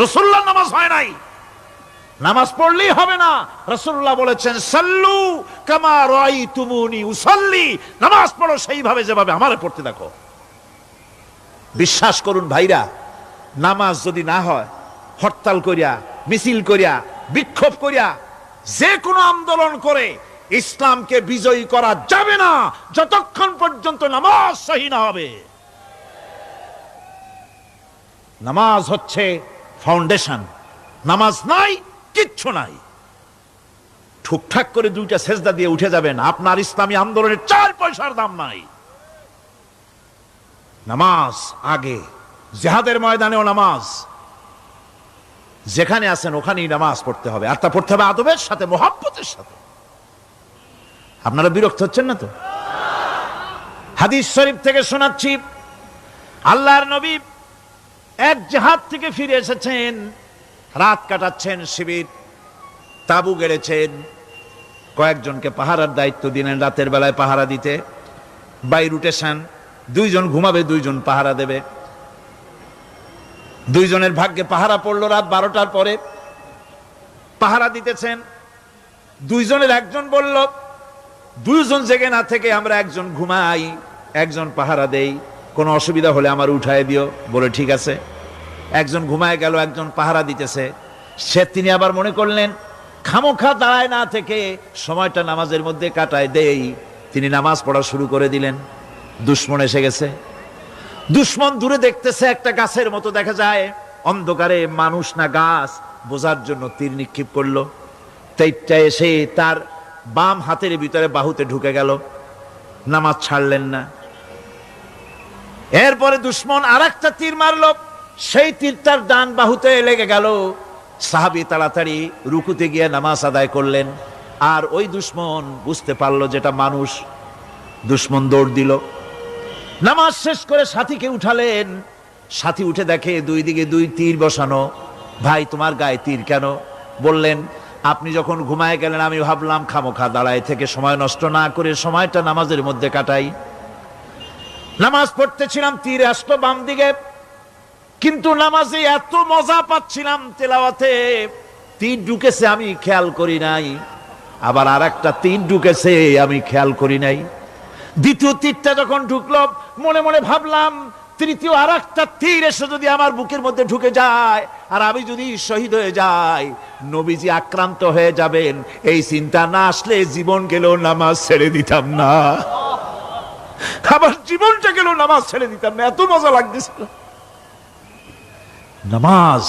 রাসূলুল্লাহ নামাজ হয় নাই, নামাজ পড়লেই হবে না। রাসূলুল্লাহ বলেছেন সাল্লু কামা রাআইতুমুনি উসাল্লি, নামাজ পড়ো সেইভাবে যেভাবে আমারে পড়তে দেখো। বিশ্বাস করুন ভাইরা, নামাজ যদি না হয়, হরতাল করিয়া, মিছিল করিয়া, বিক্ষোভ করিয়া, যে কোনো আন্দোলন করে ইসলামকে বিজয়ী করা যাবে না যতক্ষণ পর্যন্ত নামাজ সহি না হবে। নামাজ হচ্ছে ফাউন্ডেশন, নামাজ নাই কিচ্ছু নাই। ঠুকঠাক করে দুইটা সেজদা দিয়ে উঠে যাবেন, আপনার ইসলামী আন্দোলনের 4 পয়সার দাম নাই। নামাজ আগে, জিহাদের ময়দানেও নামাজ, যেখানে আছেন ওখানেই নামাজ পড়তে হবে, আর তা পড়তে হবে আদবের সাথে, মোহাব্বতের সাথে। আপনারা বিরক্ত হচ্ছেন না তো? হাদিস শরীফ থেকে শোনাচ্ছি, আল্লাহর নবী এক জিহাদ থেকে ফিরে এসেছেন, রাত কাটাচ্ছেন, শিবির তাবু গেড়েছেন, কয়েকজনকে পাহারার দায়িত্ব দিলেন রাতের বেলায় পাহারা দিতে। বাই রুটেশন, 2 জন ঘুমাবে, 2 জন পাহারা দেবে। 2 জনের ভাগ্যে পাহারা পড়লো রাত 12টার পরে, পাহারা দিতেছেন। 2 জনের একজন বলল 2 জন জেগে না থেকে আমরা একজন ঘুমাই, একজন পাহারা দেই, কোনো অসুবিধা হলে আমার উঠায় দিও। বলে ঠিক আছে। একজন ঘুমায় গেল, একজন পাহারা দিতেছে। তিনি আবার মনে করলেন খামোখা দাঁড়ায় না থেকে সময়টা নামাজের মধ্যে কাটায় দেই। তিনি নামাজ পড়া শুরু করে দিলেন। দুশমন এসে গেছে। দুশমন দূরে দেখতেছে, একটা গাছের মতো দেখা যায়, অন্ধকারে মানুষ না গাছ বোঝার জন্য তীর নিক্ষেপ করলো। তীরটা এসে তার বাম হাতের ভিতরে বাহুতে ঢুকে গেল। নামাজ ছাড়লেন না। এরপরে দুশমন আরেকটা তীর মারলো, সেই তীরটার ডান বাহুতে লেগে গেল। সাহাবী তাড়াতাড়ি রুকুতে গিয়ে নামাজ আদায় করলেন। আর ওই দুশমন বুঝতে পারলো যেটা মানুষ। দুশমন দৌড় দিল। নামাজ শেষ করে সাথীকে উঠালেন। সাথী উঠে দেখে 2 দিকে 2 তীর বসানো। ভাই তোমার গায়ে তীর কেন? বললেন আপনি যখন ঘুমায় গেলেন আমি ভাবলাম খামোখা দাঁড়ায় থেকে সময় নষ্ট না করে সময়টা নামাজের মধ্যে কাটাই। নামাজ পড়তেছিলাম, তীর আসতো বাম দিকে, কিন্তু নামাজে এত মজা পাচ্ছিলাম তেলাওয়াতে, তীর ঢুকেছে আমি খেয়াল করি নাই। আবার আরেকটা তীর ঢুকেছে আমি খেয়াল করি নাই। দ্বিতীয় তীরটা যখন ঢুকলো মনে মনে ভাবলাম তৃতীয় আরেকটা তীর এসে যদি আমার বুকের মধ্যে ঢুকে যায় আর আমি যদি শহীদ হয়ে যাই, নবীজি আক্রান্ত হয়ে যাবেন, এই চিন্তা না আসলে জীবন গেলেও নামাজ ছেড়ে দিতাম না। আবার জীবনটা গেলেও নামাজ ছেড়ে দিতাম না, এত মজা লাগতেছিল নামাজ।